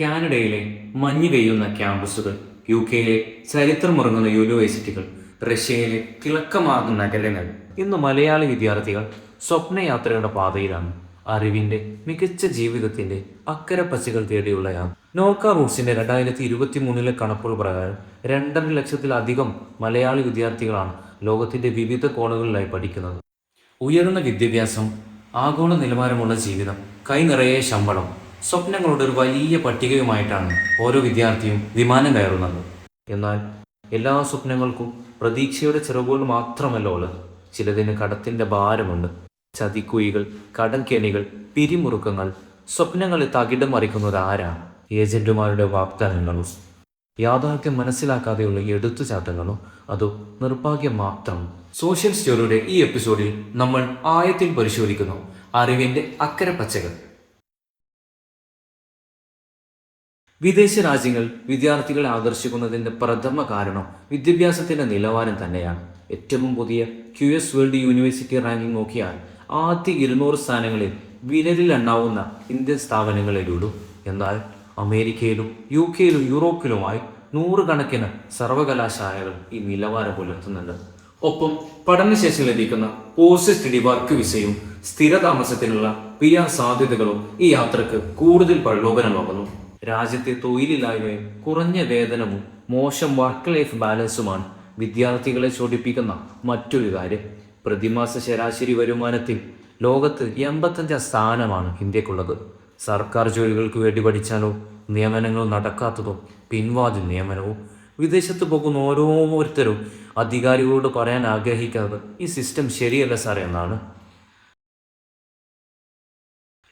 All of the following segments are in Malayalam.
കാനഡയിലെ മഞ്ഞ് പെയ്യുന്ന ക്യാമ്പസുകൾ, UK-യിലെ ചരിത്രമുറങ്ങുന്ന യൂണിവേഴ്സിറ്റികൾ, റഷ്യയിലെ തിളക്കമാർന്ന നഗരങ്ങൾ. ഇന്ന് മലയാളി വിദ്യാർത്ഥികൾ സ്വപ്നയാത്രയുടെ പാതയിലാണ്. അറിവിന്റെ മികച്ച ജീവിതത്തിന്റെ അക്കരെ പച്ചകൾ തേടിയുള്ള യാത്ര. നോർക്ക റൂട്ട്സിന്റെ 2023 കണക്കുകൾ പ്രകാരം 2.5 ലക്ഷത്തിലധികം മലയാളി വിദ്യാർത്ഥികളാണ് ലോകത്തിന്റെ വിവിധ കോണുകളിലായി പഠിക്കുന്നത്. ഉയർന്ന വിദ്യാഭ്യാസം, ആഗോള നിലവാരമുള്ള ജീവിതം, കൈ നിറയെ ശമ്പളം, സ്വപ്നങ്ങളുടെ ഒരു വലിയ പട്ടികയുമായിട്ടാണ് ഓരോ വിദ്യാർത്ഥിയും വിമാനം കയറുന്നത്. എന്നാൽ എല്ലാ സ്വപ്നങ്ങൾക്കും പ്രതീക്ഷയുടെ ചിറകുകൾ മാത്രമല്ല ഉള്ളത്. ചിലതിന് കടത്തിന്റെ ഭാരമുണ്ട്. ചതിക്കുഴികൾ, കടൽക്കെണികൾ, പിരിമുറുക്കങ്ങൾ. സ്വപ്നങ്ങളെ തകിടം മറിക്കുന്നത് ആരാണ്? ഏജന്റുമാരുടെ വാഗ്ദാനങ്ങളോ, യാഥാർത്ഥ്യം മനസ്സിലാക്കാതെയുള്ള എടുത്തുചാട്ടങ്ങളോ, അതോ നിർഭാഗ്യം മാത്രം? സോഷ്യൽ സ്റ്റോറിയുടെ ഈ എപ്പിസോഡിൽ നമ്മൾ ആഴത്തിൽ പരിശോധിക്കുന്നു അറിവിന്റെ അക്കരെ പച്ചകൾ. വിദേശ രാജ്യങ്ങൾ വിദ്യാർത്ഥികളെ ആകർഷിക്കുന്നതിൻ്റെ പ്രഥമ കാരണം വിദ്യാഭ്യാസത്തിൻ്റെ നിലവാരം തന്നെയാണ്. ഏറ്റവും പുതിയ QS വേൾഡ് യൂണിവേഴ്സിറ്റി റാങ്കിംഗ് നോക്കിയാൽ ആദ്യ 200 സ്ഥാനങ്ങളിൽ വിരലിലെണ്ണാവുന്ന ഇന്ത്യൻ സ്ഥാപനങ്ങളിലുള്ളൂ. എന്നാൽ അമേരിക്കയിലും UK-യിലും യൂറോപ്പിലുമായി നൂറുകണക്കിന് സർവകലാശാലകൾ ഈ നിലവാരം പുലർത്തുന്നുണ്ട്. ഒപ്പം പഠനശേഷം ലഭിക്കുന്ന പോസ്റ്റ് സ്റ്റഡി വർക്ക് വിസയും സ്ഥിരതാമസത്തിനുള്ള PR സാധ്യതകളും ഈ യാത്രക്ക് കൂടുതൽ പ്രലോഭനമാകുന്നു. രാജ്യത്തെ തൊഴിലില്ലായ്മയും കുറഞ്ഞ വേതനവും മോശം വർക്ക് ലൈഫ് ബാലൻസുമാണ് വിദ്യാർത്ഥികളെ ചോദിപ്പിക്കുന്ന മറ്റൊരു കാര്യം. പ്രതിമാസ ശരാശരി വരുമാനത്തിൽ ലോകത്ത് 85 സ്ഥാനമാണ് ഇന്ത്യക്കുള്ളത്. സർക്കാർ ജോലികൾക്ക് വേണ്ടി പഠിച്ചാലോ നിയമനങ്ങൾ നടക്കാത്തതോ പിൻവാതിൽ നിയമനവും. വിദേശത്ത് പോകുന്ന ഓരോരുത്തരും അധികാരികളോട് പറയാൻ ആഗ്രഹിക്കാതെ ഈ സിസ്റ്റം ശരിയല്ല സാർ എന്നാണ്.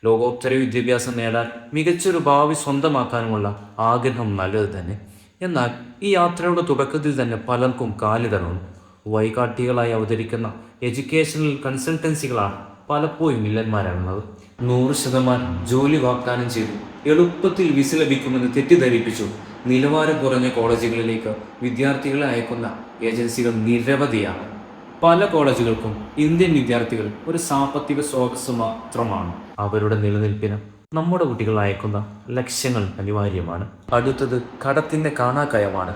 ലോകോത്തര വിദ്യാഭ്യാസം നേടാൻ മികച്ചൊരു ഭാവി സ്വന്തമാക്കാനുമുള്ള ആഗ്രഹം നല്ലത് തന്നെ. എന്നാൽ ഈ യാത്രയുടെ തുടക്കത്തിൽ തന്നെ പലർക്കും കാലിടറുന്നു. വഴികാട്ടികളായി അവതരിക്കുന്ന എഡ്യൂക്കേഷണൽ കൺസൾട്ടൻസികളാണ് പലപ്പോഴും വില്ലന്മാരാകുന്നത്. 100% ജോലി വാഗ്ദാനം ചെയ്തു എളുപ്പത്തിൽ വിസ ലഭിക്കുമെന്ന് തെറ്റിദ്ധരിപ്പിച്ചു നിലവാരം കുറഞ്ഞ കോളേജുകളിലേക്ക് വിദ്യാർത്ഥികളെ അയക്കുന്ന ഏജൻസികൾ നിരവധിയാണ്. പല കോളേജുകൾക്കും ഇന്ത്യൻ വിദ്യാർത്ഥികൾ ഒരു സാമ്പത്തിക സ്രോതസ് മാത്രമാണ്. അവരുടെ നിലനിൽപ്പിന് നമ്മുടെ കുട്ടികൾ അയക്കുന്ന ലക്ഷ്യങ്ങൾ അനിവാര്യമാണ്. അടുത്തത് കടത്തിൻ്റെ കാണാക്കയമാണ്.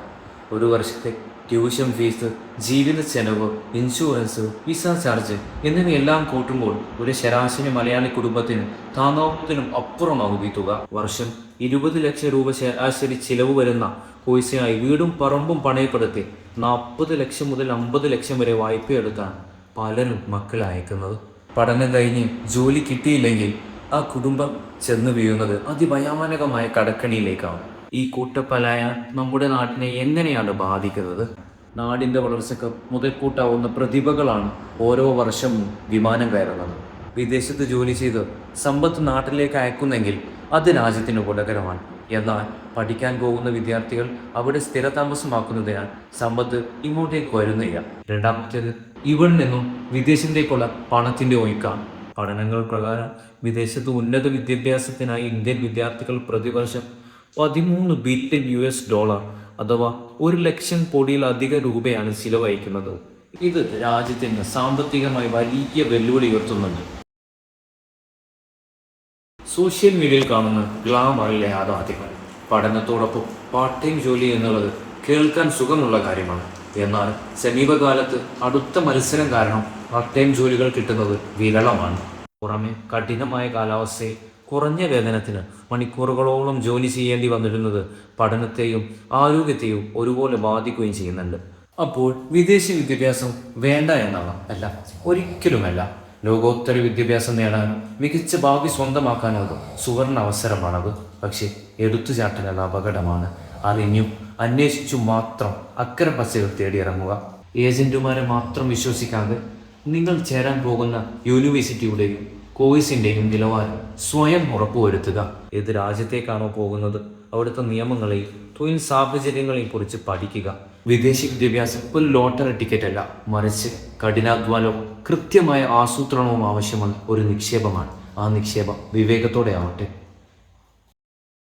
ഒരു വർഷത്തെ ട്യൂഷൻ ഫീസ്, ജീവിത ചെലവ്, ഇൻഷുറൻസ്, വിസ ചാർജ് എന്നിവയെല്ലാം കൂട്ടുമ്പോൾ ഒരു ശരാശരി മലയാളി കുടുംബത്തിന് താങ്ങാവുന്നതിനും അപ്പുറമാകും ഈ തുക. വർഷം 20 ലക്ഷം രൂപ ശരാശരി ചിലവ് വരുന്ന കോഴ്സിനായി വീടും പറമ്പും പണയപ്പെടുത്തി 40 ലക്ഷം മുതൽ 50 ലക്ഷം വരെ വായ്പയെടുത്താണ് പലരും മക്കളെ അയക്കുന്നത്. പഠനം കഴിഞ്ഞ് ജോലി കിട്ടിയില്ലെങ്കിൽ ആ കുടുംബം ചെന്ന് വീഴുന്നത് അതിഭയാനകമായ കടക്കണിയിലേക്കാണ്. ഈ കൂട്ടപ്പലായൻ നമ്മുടെ നാട്ടിനെ എങ്ങനെയാണ് ബാധിക്കുന്നത്? നാടിൻ്റെ വളർച്ചയ്ക്ക് മുതൽക്കൂട്ടാവുന്ന പ്രതിഭകളാണ് ഓരോ വർഷവും വിമാനം കയറുന്നത്. വിദേശത്ത് ജോലി ചെയ്ത് സമ്പത്ത് നാട്ടിലേക്ക് അയക്കുന്നെങ്കിൽ അത് രാജ്യത്തിന് ഗുണകരമാണ്. എന്നാൽ പഠിക്കാൻ പോകുന്ന വിദ്യാർത്ഥികൾ അവിടെ സ്ഥിരതാമസമാക്കുന്നതിനാൽ സമ്പത്ത് ഇങ്ങോട്ടേക്ക് വരുന്നില്ല. രണ്ടാമത്തേത് ഇവിടെ നിന്നും വിദേശത്തേക്കുള്ള പണത്തിൻ്റെ ഒഴുക്കാണ്. പഠനങ്ങൾ പ്രകാരം വിദേശത്ത് ഉന്നത വിദ്യാഭ്യാസത്തിനായി ഇന്ത്യൻ വിദ്യാർത്ഥികൾ പ്രതിവർഷം $13 ബില്യൺ അഥവാ 1 ലക്ഷം കോടിയിലധികം രൂപയാണ് ചിലവഴിക്കുന്നത്. ഇത് രാജ്യത്തിന് സാമ്പത്തികമായി വലിയ വെല്ലുവിളി ഉയർത്തുന്നുണ്ട്. സോഷ്യൽ മീഡിയയിൽ കാണുന്ന ഗ്ലാമറിലെ യാഥാർത്ഥ്യങ്ങൾ. പഠനത്തോടൊപ്പം പാർട്ട് ടൈം ജോലി എന്നുള്ളത് കേൾക്കാൻ സുഖമുള്ള കാര്യമാണ്. എന്നാൽ സമീപകാലത്ത് അടുത്ത മത്സരം കാരണം പാർട്ട് ടൈം ജോലികൾ കിട്ടുന്നത് വിരളമാണ്. പുറമെ കഠിനമായ കാലാവസ്ഥയിൽ കുറഞ്ഞ വേതനത്തിന് മണിക്കൂറുകളോളം ജോലി ചെയ്യേണ്ടി വന്നിരുന്നത് പഠനത്തെയും ആരോഗ്യത്തെയും ഒരുപോലെ ബാധിക്കുകയും ചെയ്യുന്നുണ്ട്. അപ്പോൾ വിദേശ വിദ്യാഭ്യാസം വേണ്ട എന്നാണ്? അല്ല, ഒരിക്കലുമല്ല. ലോകോത്തര വിദ്യാഭ്യാസം നേടാനും മികച്ച ഭാവി സ്വന്തമാക്കാനും സുവർണ അവസരമാണത്. പക്ഷേ എടുത്തുചാട്ടലുള്ള അപകടമാണ്. അറിഞ്ഞും അന്വേഷിച്ചും മാത്രം അക്കരെ പച്ചകൾ തേടിയിറങ്ങുക. ഏജന്റുമാരെ മാത്രം വിശ്വസിക്കാതെ നിങ്ങൾ ചേരാൻ പോകുന്ന യൂണിവേഴ്സിറ്റിയുടെയും കോഴ്സിൻ്റെയും നിലവാരം സ്വയം ഉറപ്പുവരുത്തുക. ഏത് രാജ്യത്തേക്കാണോ പോകുന്നത് അവിടുത്തെ നിയമങ്ങളെയും തൊഴിൽ സാഹചര്യങ്ങളെയും കുറിച്ച് പഠിക്കുക. വിദേശ വിദ്യാഭ്യാസം ഒരു ലോട്ടറി ടിക്കറ്റ് അല്ല, മറിച്ച് കഠിനാധ്വാനവും കൃത്യമായ ആസൂത്രണവും ആവശ്യമുള്ള ഒരു നിക്ഷേപമാണ്. ആ നിക്ഷേപം വിവേകത്തോടെ ആവട്ടെ.